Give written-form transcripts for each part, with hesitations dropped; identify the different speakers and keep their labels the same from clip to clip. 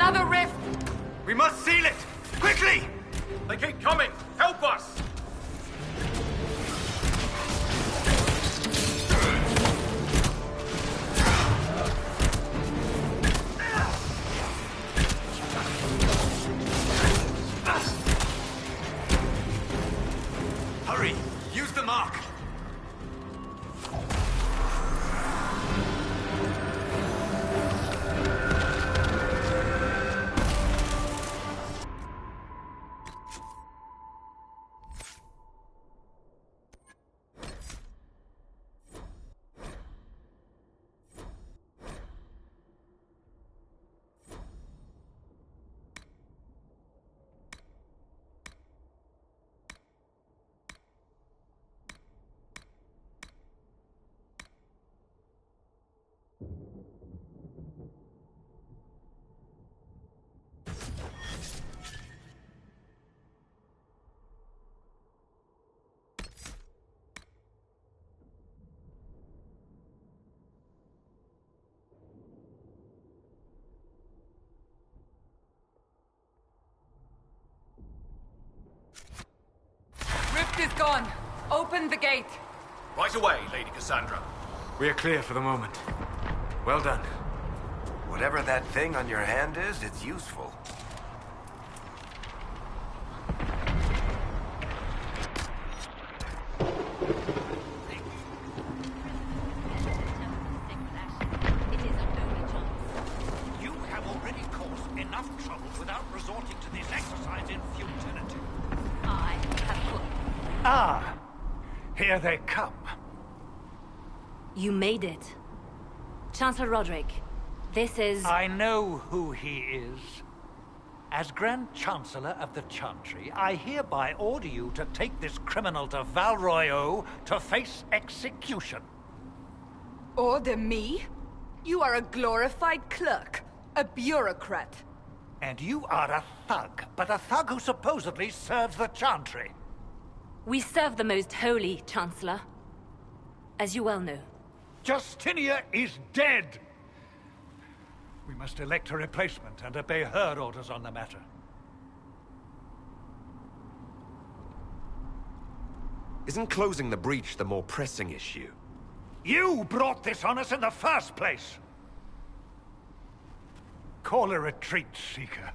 Speaker 1: another rift!
Speaker 2: We must seal it! Quickly!
Speaker 3: They keep coming! Help us!
Speaker 2: Hurry! Use the mark!
Speaker 1: Rift is gone. Open the gate.
Speaker 3: Right away, Lady Cassandra.
Speaker 2: We are clear for the moment. Well done.
Speaker 4: Whatever that thing on your hand is, it's useful.
Speaker 5: You have already caused enough trouble without resorting to this exercise in futility.
Speaker 1: I have put...
Speaker 5: Ah, here they come.
Speaker 6: You made it. Chancellor Roderick, this is...
Speaker 5: I know who he is. As Grand Chancellor of the Chantry, I hereby order you to take this criminal to Val Royeaux to face execution.
Speaker 1: Order me? You are a glorified clerk. A bureaucrat.
Speaker 5: And you are a thug, but a thug who supposedly serves the Chantry.
Speaker 6: We serve the most holy, Chancellor. As you well know.
Speaker 5: Justinia is dead! We must elect a replacement and obey her orders on the matter.
Speaker 4: Isn't closing the breach the more pressing issue?
Speaker 5: You brought this on us in the first place! Call a retreat, Seeker.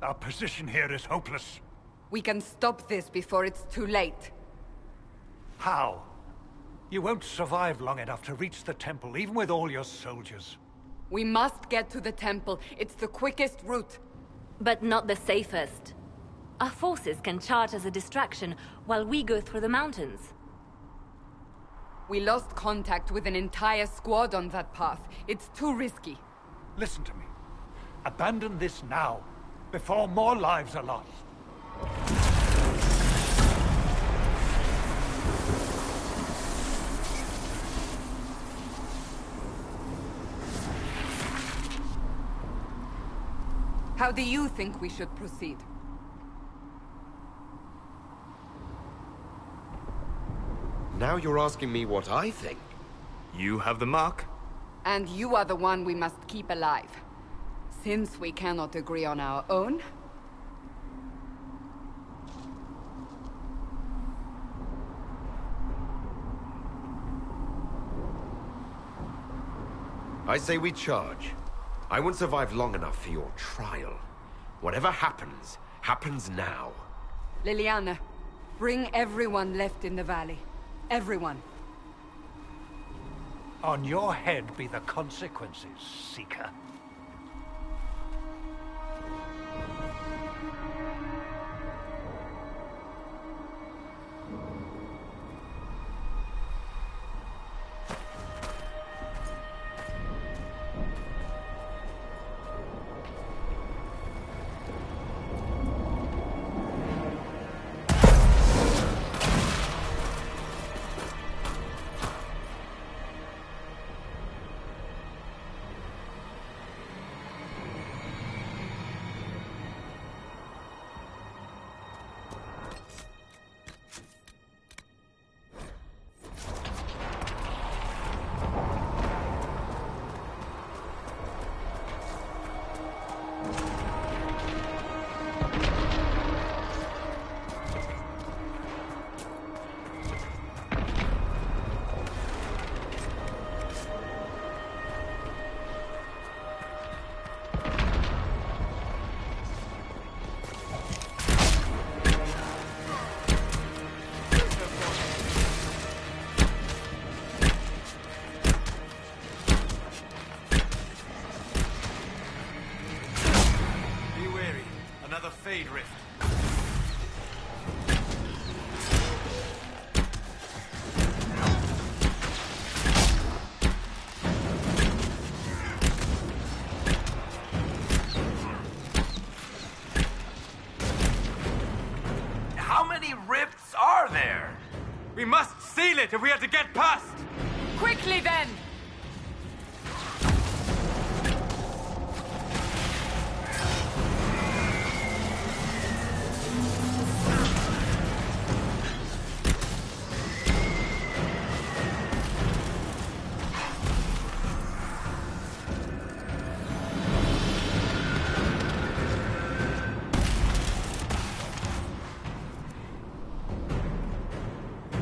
Speaker 5: Our position here is hopeless.
Speaker 1: We can stop this before it's too late.
Speaker 5: How? You won't survive long enough to reach the temple, even with all your soldiers.
Speaker 1: We must get to the temple. It's the quickest route.
Speaker 6: But not the safest. Our forces can charge as a distraction while we go through the mountains.
Speaker 1: We lost contact with an entire squad on that path. It's too risky.
Speaker 5: Listen to me. Abandon this now, before more lives are lost.
Speaker 1: How do you think we should proceed?
Speaker 4: Now you're asking me what I think.
Speaker 2: You have the mark.
Speaker 1: And you are the one we must keep alive. Since we cannot agree on our own...
Speaker 4: I say we charge. I won't survive long enough for your trial. Whatever happens, happens now.
Speaker 1: Liliana, bring everyone left in the valley. Everyone.
Speaker 5: On your head be the consequences, Seeker.
Speaker 2: rift.
Speaker 7: How many rifts are there?
Speaker 2: We must seal it if we are to get past!
Speaker 1: Quickly then!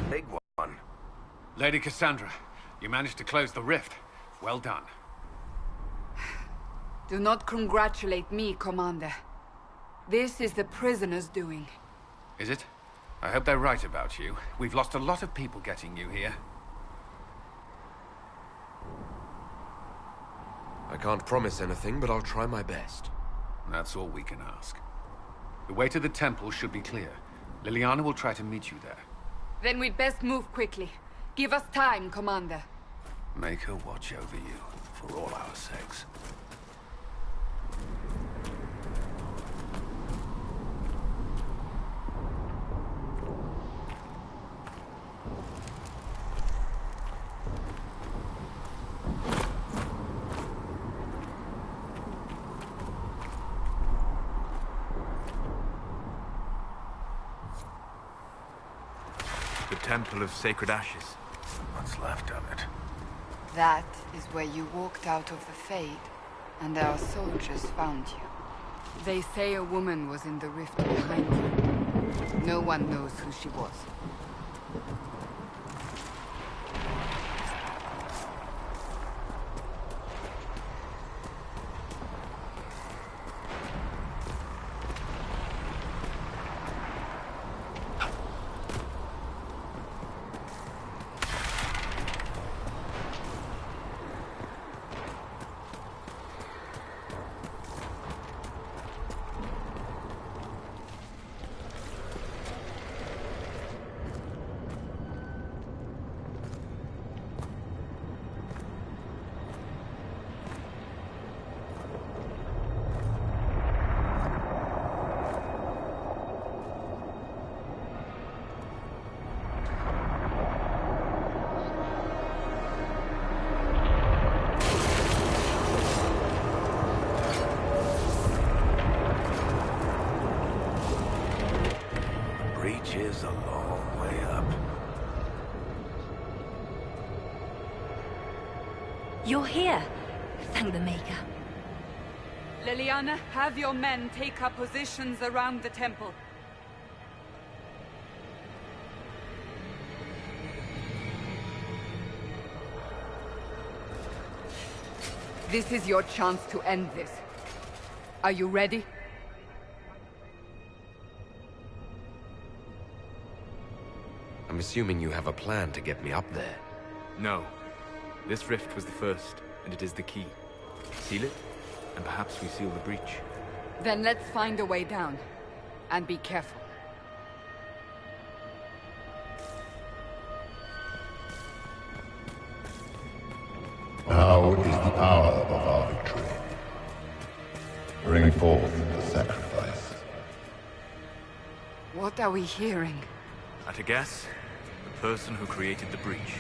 Speaker 7: Big one.
Speaker 3: Lady Cassandra, you managed to close the rift. Well done.
Speaker 1: Do not congratulate me, Commander. This is the prisoner's doing.
Speaker 3: Is it? I hope they're right about you. We've lost a lot of people getting you here.
Speaker 4: I can't promise anything, but I'll try my best.
Speaker 3: That's all we can ask. The way to the temple should be clear. Liliana will try to meet you there.
Speaker 1: Then we'd best move quickly. Give us time, Commander.
Speaker 3: Make her watch over you, for all our sakes.
Speaker 2: The Temple of Sacred Ashes.
Speaker 3: What's left of it?
Speaker 1: That is where you walked out of the Fade, and our soldiers found you. They say a woman was in the rift behind you. No one knows who she was.
Speaker 7: Breach is a long way up.
Speaker 6: You're here. Thank the Maker.
Speaker 1: Liliana, have your men take up positions around the temple. This is your chance to end this. Are you ready?
Speaker 4: I'm assuming you have a plan to get me up there.
Speaker 2: No. This rift was the first, and it is the key. Seal it, and perhaps we seal the breach.
Speaker 1: Then let's find a way down. And be careful.
Speaker 8: Now is the hour of our victory. Bring forth the sacrifice.
Speaker 1: What are we hearing?
Speaker 2: At a guess, the person who created the breach.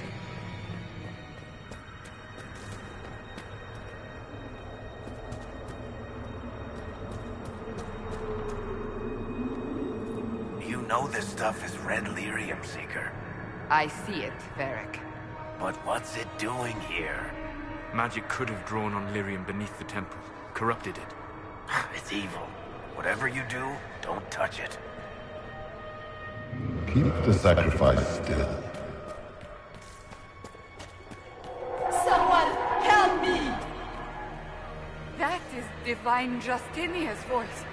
Speaker 7: You know this stuff is red lyrium, Seeker.
Speaker 1: I see it, Varric.
Speaker 7: But what's it doing here?
Speaker 2: Magic could have drawn on lyrium beneath the temple, corrupted it.
Speaker 7: It's evil. Whatever you do, don't touch it.
Speaker 8: Keep the sacrifice still.
Speaker 1: Someone help me! That is Divine Justinia's voice.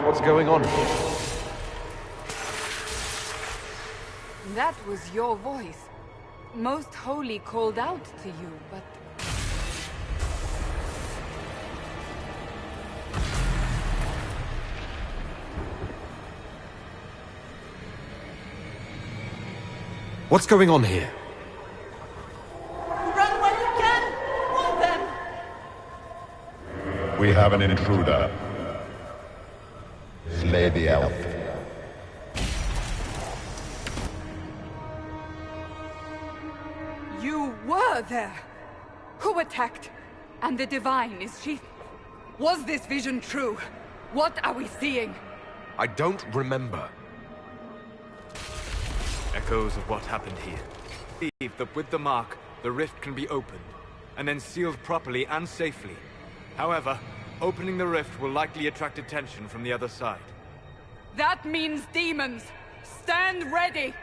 Speaker 4: What's going on here?
Speaker 1: That was your voice. Most Holy called out to you, but...
Speaker 4: What's going on here?
Speaker 9: Run while you can! Warn them!
Speaker 8: We have an intruder. Slay the elf.
Speaker 1: You were there! Who attacked? And the Divine, is she... Was this vision true? What are we seeing?
Speaker 4: I don't remember.
Speaker 2: Echoes of what happened here. Believe that with the mark, the rift can be opened, and then sealed properly and safely. However, opening the rift will likely attract attention from the other side.
Speaker 1: That means demons! Stand ready!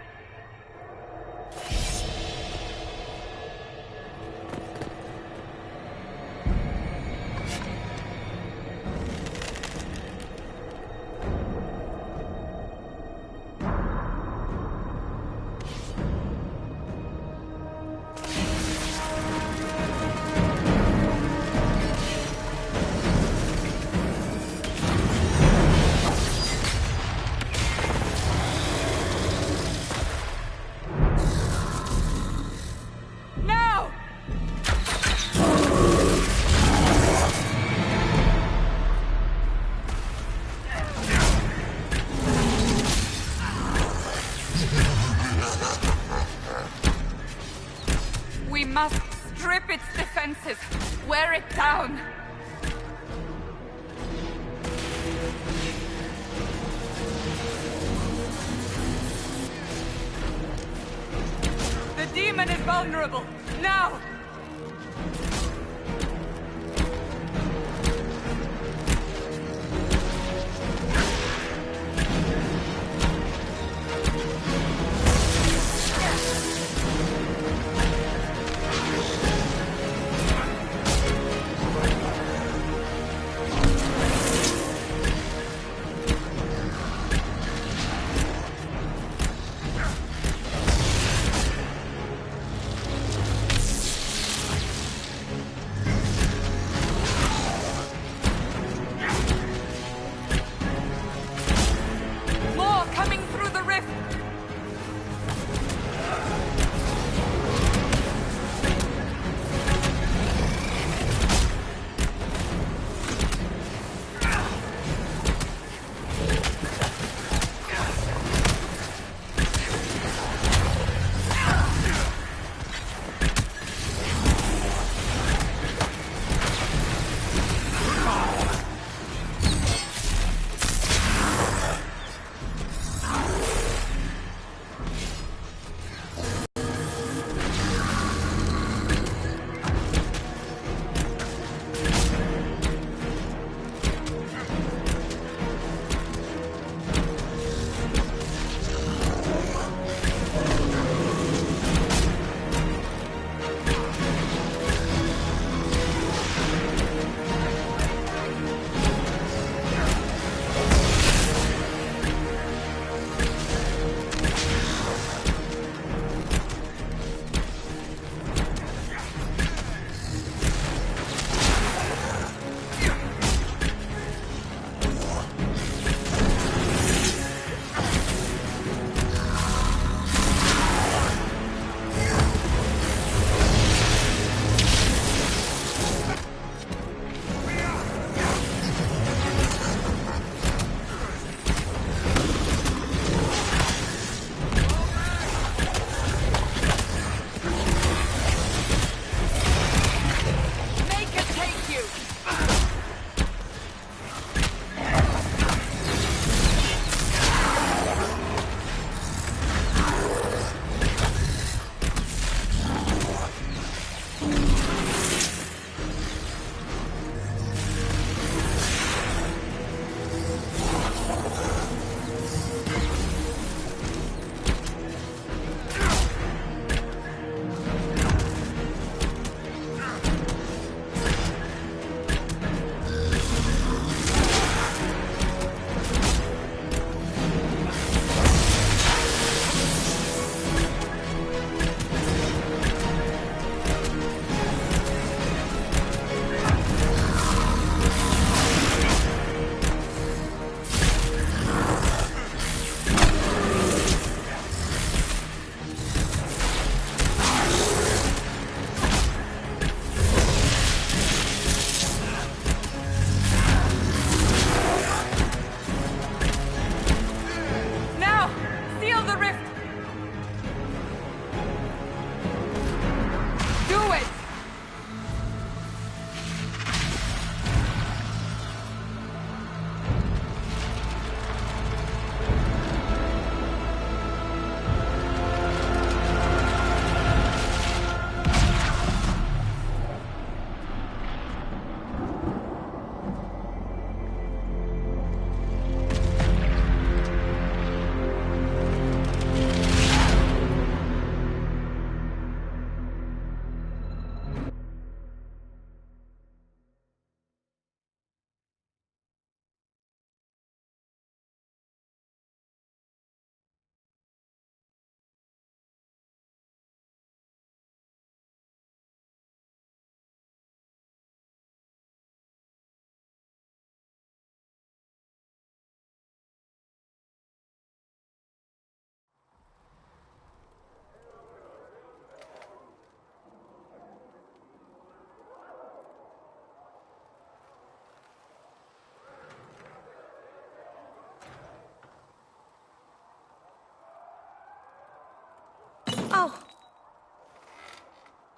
Speaker 1: We must strip its defenses, wear it down. The demon is vulnerable. Now!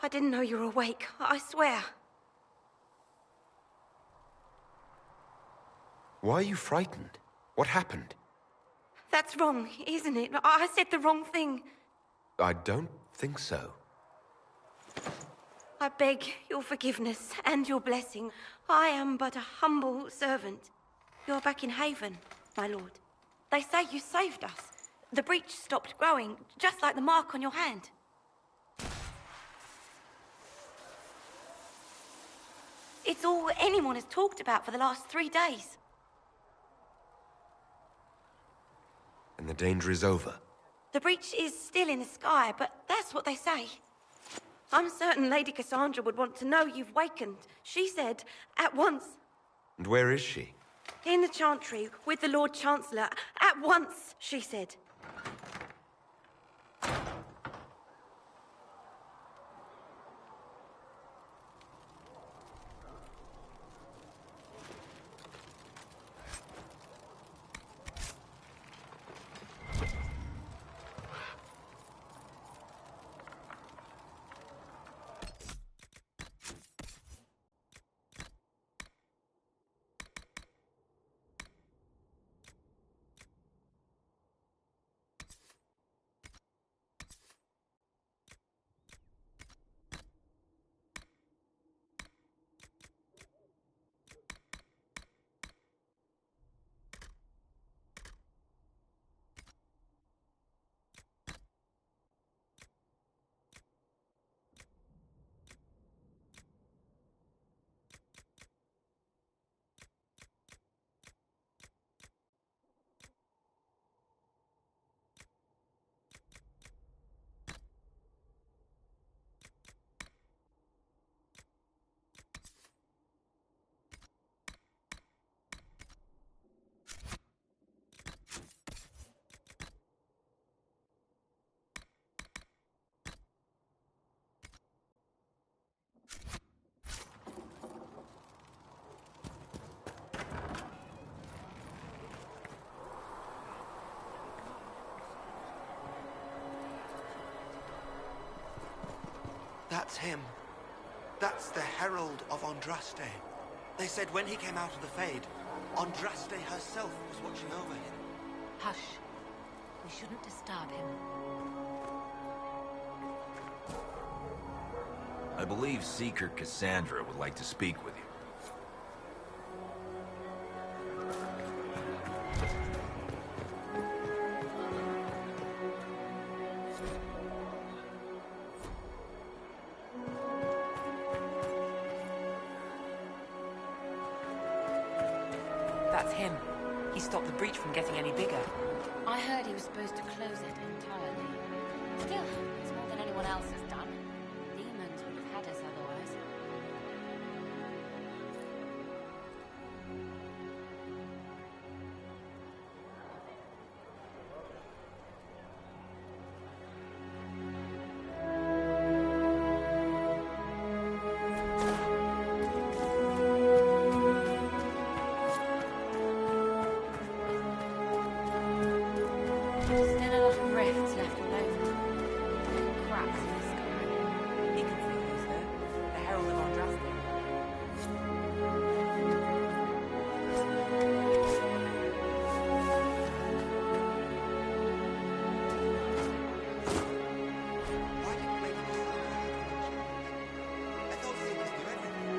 Speaker 10: I didn't know you were awake, I swear.
Speaker 4: Why are you frightened? What happened?
Speaker 10: That's wrong, isn't it? I said the wrong thing.
Speaker 4: I don't think so.
Speaker 10: I beg your forgiveness and your blessing. I am but a humble servant. You're back in Haven, my lord. They say you saved us. The breach stopped growing, just like the mark on your hand. It's all anyone has talked about for the last 3 days.
Speaker 4: And the danger is over?
Speaker 10: The breach is still in the sky, but that's what they say. I'm certain Lady Cassandra would want to know you've wakened. She said, at once.
Speaker 4: And where is she?
Speaker 10: In the Chantry, with the Lord Chancellor. At once, she said.
Speaker 11: That's him. That's the Herald of Andraste. They said when he came out of the Fade, Andraste herself was watching over him.
Speaker 6: Hush. We shouldn't disturb him.
Speaker 7: I believe Seeker Cassandra would like to speak with you.
Speaker 12: That's him. He stopped the breach from getting any bigger.
Speaker 6: I heard he was supposed to close it entirely. Still, it's more than anyone else has done. Demons would have had us otherwise. Still a lot of rifts left all over. And cracks in the sky.
Speaker 12: He can see these, though. The Herald of Andraste.
Speaker 11: Why didn't Lady Cassandra have connection? I thought Seekers knew everything.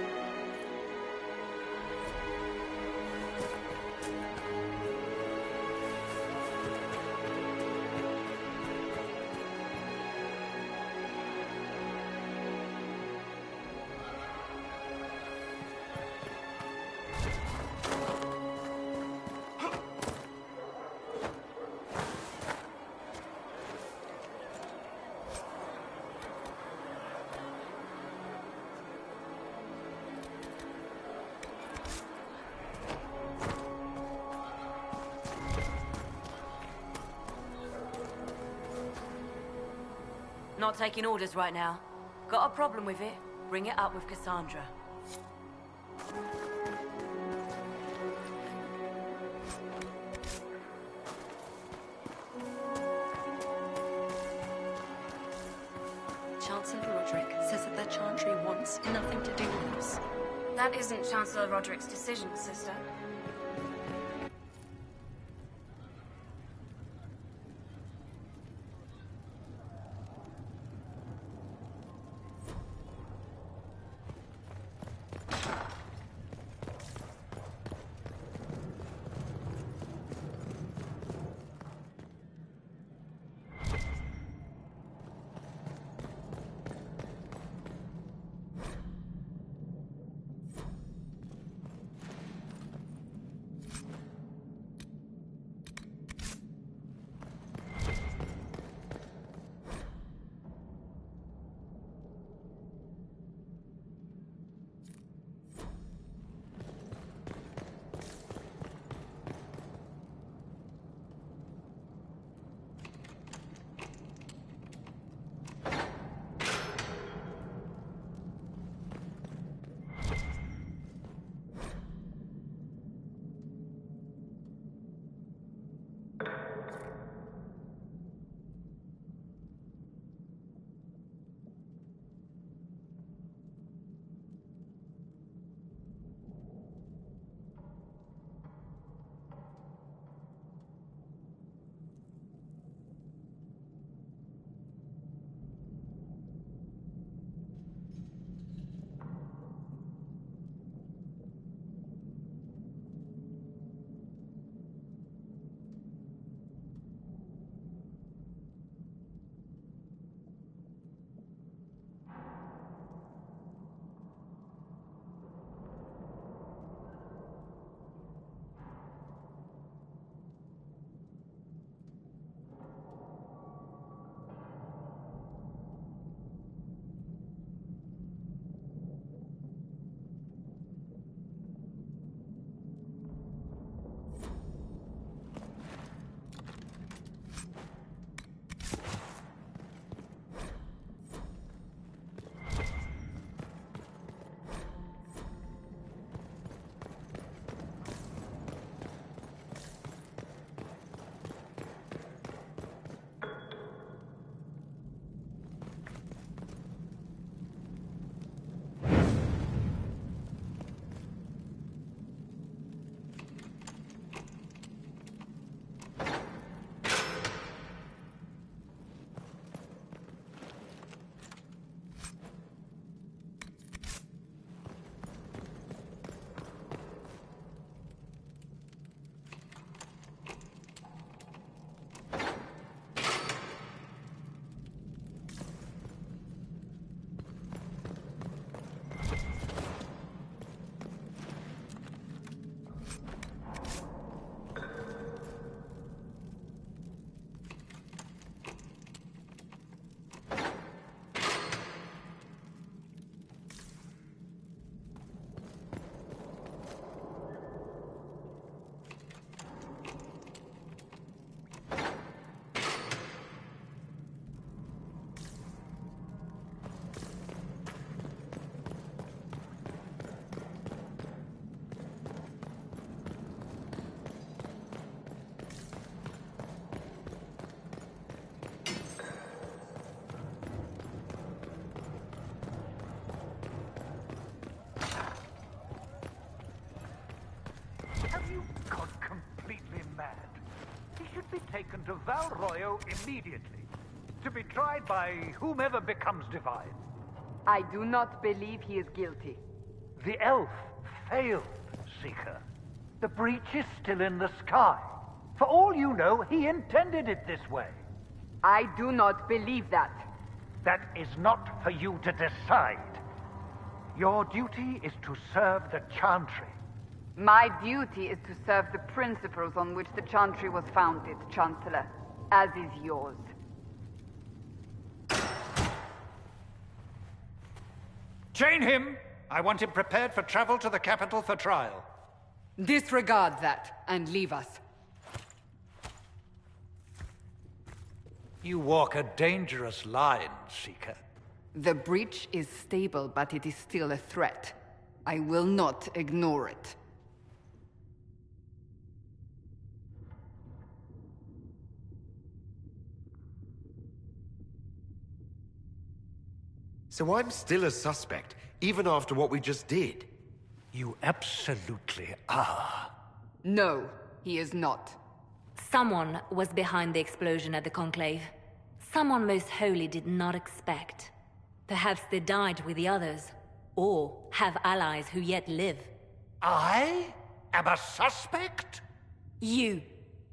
Speaker 12: Not taking orders right now. Got a problem with it? Bring it up with Cassandra.
Speaker 10: Chancellor Roderick says that
Speaker 6: That isn't Chancellor Roderick's decision, sister.
Speaker 5: Taken to Val Royo immediately, to be tried by whomever becomes divine.
Speaker 1: I do not believe he is guilty.
Speaker 5: The elf failed, Seeker. The breach is still in the sky. For all you know, he intended it this way.
Speaker 1: I do not believe that.
Speaker 5: That is not for you to decide. Your duty is to serve the Chantry.
Speaker 1: My duty is to serve the principles on which the Chantry was founded, Chancellor, as is yours.
Speaker 5: Chain him! I want him prepared for travel to the capital for trial.
Speaker 1: Disregard that, and leave us.
Speaker 5: You walk a dangerous line, Seeker.
Speaker 1: The breach is stable, but it is still a threat. I will not ignore it.
Speaker 4: So I'm still a suspect, even after what we just did?
Speaker 5: You absolutely are.
Speaker 1: No, he is not.
Speaker 6: Someone was behind the explosion at the Conclave. Someone most holy did not expect. Perhaps they died with the others, or have allies who yet live.
Speaker 5: I am a suspect?
Speaker 6: You,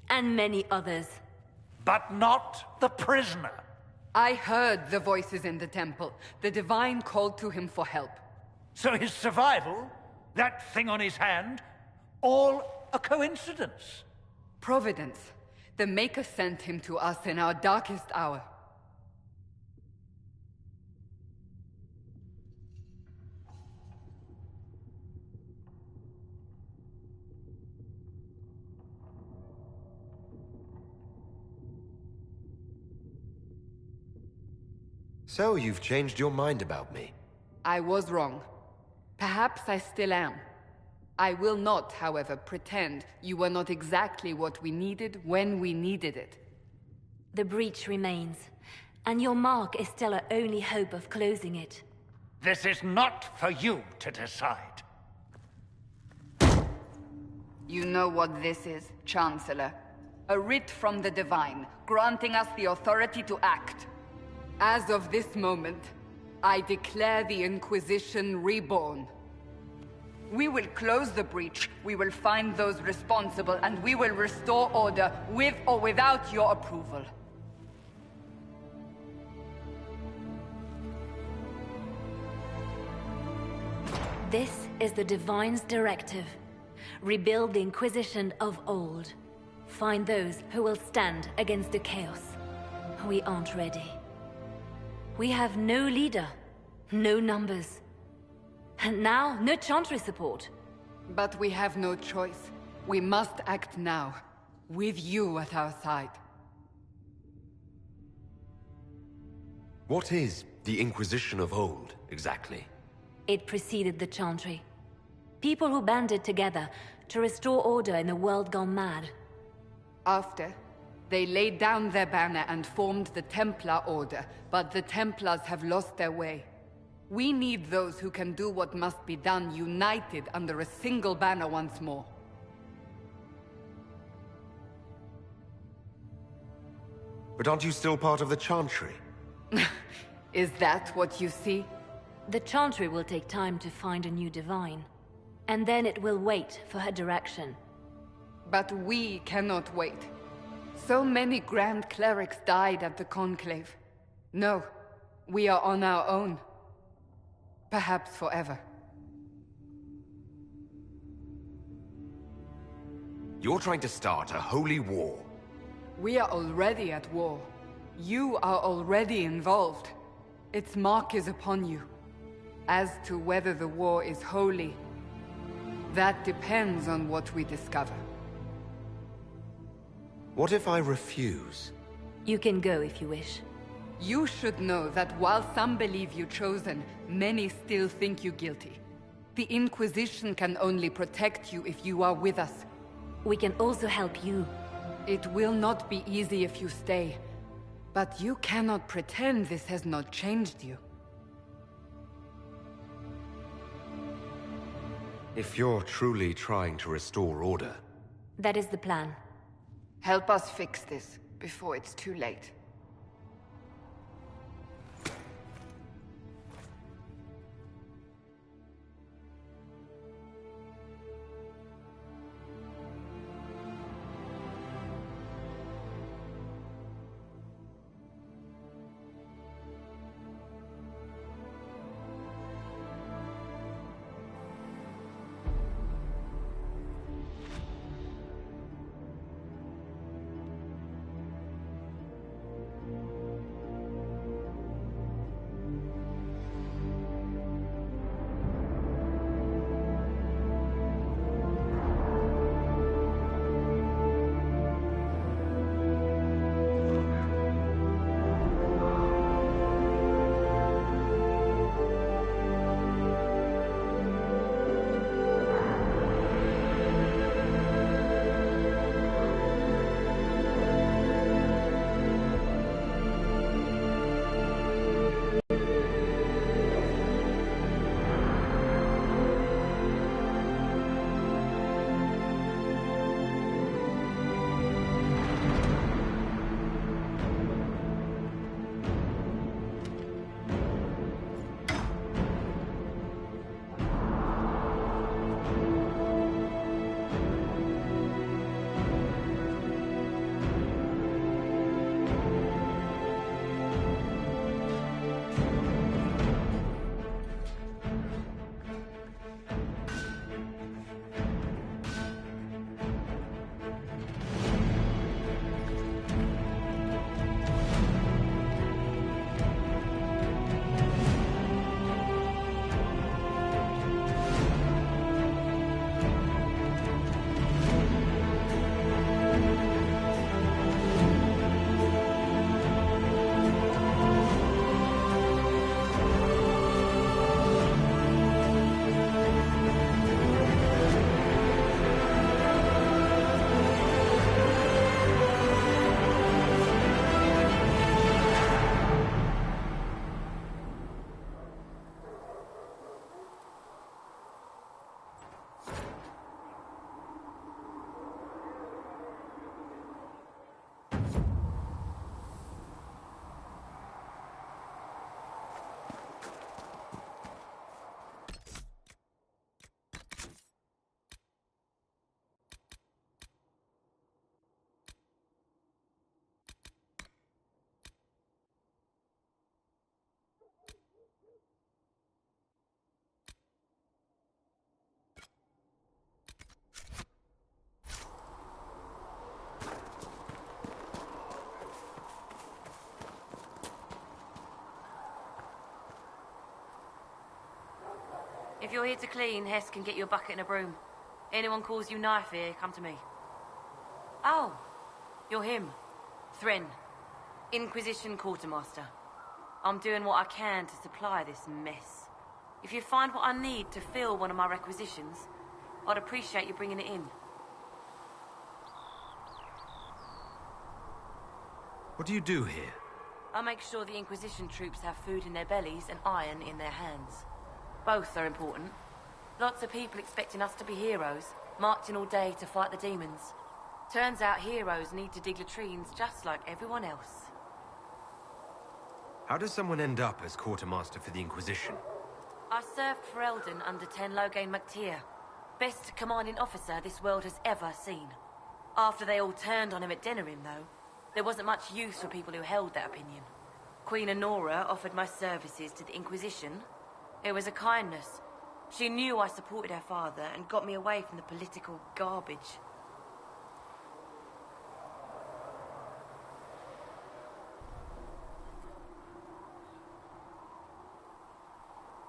Speaker 6: and many others.
Speaker 5: But not the prisoner.
Speaker 1: I heard the voices in the temple. The Divine called to him for help.
Speaker 5: So his survival, that thing on his hand, all a coincidence?
Speaker 1: Providence. The Maker sent him to us in our darkest hour.
Speaker 4: So you've changed your mind about me?
Speaker 1: I was wrong. Perhaps I still am. I will not, however, pretend you were not exactly what we needed when we needed it.
Speaker 6: The breach remains, and your mark is still our only hope of closing it.
Speaker 5: This is not for you to decide.
Speaker 1: You know what this is, Chancellor. A writ from the Divine, granting us the authority to act. As of this moment, I declare the Inquisition reborn. We will close the breach, we will find those responsible, and we will restore order with or without your approval.
Speaker 6: This is the Divine's directive. Rebuild the Inquisition of old. Find those who will stand against the chaos. We aren't ready. We have no leader, no numbers. And now, no Chantry support.
Speaker 1: But we have no choice. We must act now, with you at our side.
Speaker 4: What is the Inquisition of old, exactly?
Speaker 6: It preceded the Chantry. People who banded together to restore order in a world gone mad.
Speaker 1: After, they laid down their banner and formed the Templar Order, but the Templars have lost their way. We need those who can do what must be done, united under a single banner once more.
Speaker 4: But aren't you still part of the Chantry?
Speaker 1: Is that what you see?
Speaker 6: The Chantry will take time to find a new Divine. And then it will wait for her direction.
Speaker 1: But we cannot wait. So many Grand Clerics died at the Conclave. No, we are on our own. Perhaps forever.
Speaker 4: You're trying to start a holy war.
Speaker 1: We are already at war. You are already involved. Its mark is upon you. As to whether the war is holy, that depends on what we discover.
Speaker 4: What if I refuse?
Speaker 6: You can go if you wish.
Speaker 1: You should know that while some believe you chosen, many still think you guilty. The Inquisition can only protect you if you are with us.
Speaker 6: We can also help you.
Speaker 1: It will not be easy if you stay. But you cannot pretend this has not changed you.
Speaker 4: If you're truly trying to restore order...
Speaker 6: That is the plan.
Speaker 1: Help us fix this, before it's too late.
Speaker 12: If you're here to clean, Hess can get you a bucket and a broom. Anyone calls you knife here, come to me. Oh, you're him. Thren. Inquisition Quartermaster. I'm doing what I can to supply this mess. If you find what I need to fill one of my requisitions, I'd appreciate you bringing it in.
Speaker 4: What do you do here?
Speaker 12: I make sure the Inquisition troops have food in their bellies and iron in their hands. Both are important. Lots of people expecting us to be heroes, marching all day to fight the demons. Turns out heroes need to dig latrines just like everyone else.
Speaker 4: How does someone end up as quartermaster for the Inquisition?
Speaker 12: I served for Eldon under Ten Loghain MacTier. Best commanding officer this world has ever seen. After they all turned on him at Denerim, though, there wasn't much use for people who held that opinion. Queen Honora offered my services to the Inquisition. It was a kindness. She knew I supported her father and got me away from the political garbage.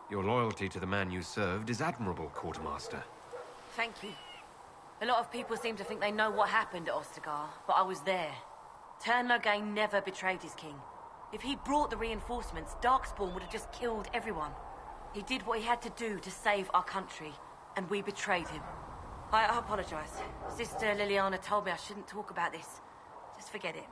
Speaker 4: Your loyalty to the man you served is admirable, Quartermaster.
Speaker 12: Thank you. A lot of people seem to think they know what happened at Ostagar, but I was there. Ten Loghain never betrayed his king. If he'd brought the reinforcements, Darkspawn would have just killed everyone. He did what he had to do to save our country, and we betrayed him. I apologize. Sister Liliana told me I shouldn't talk about this. Just forget it.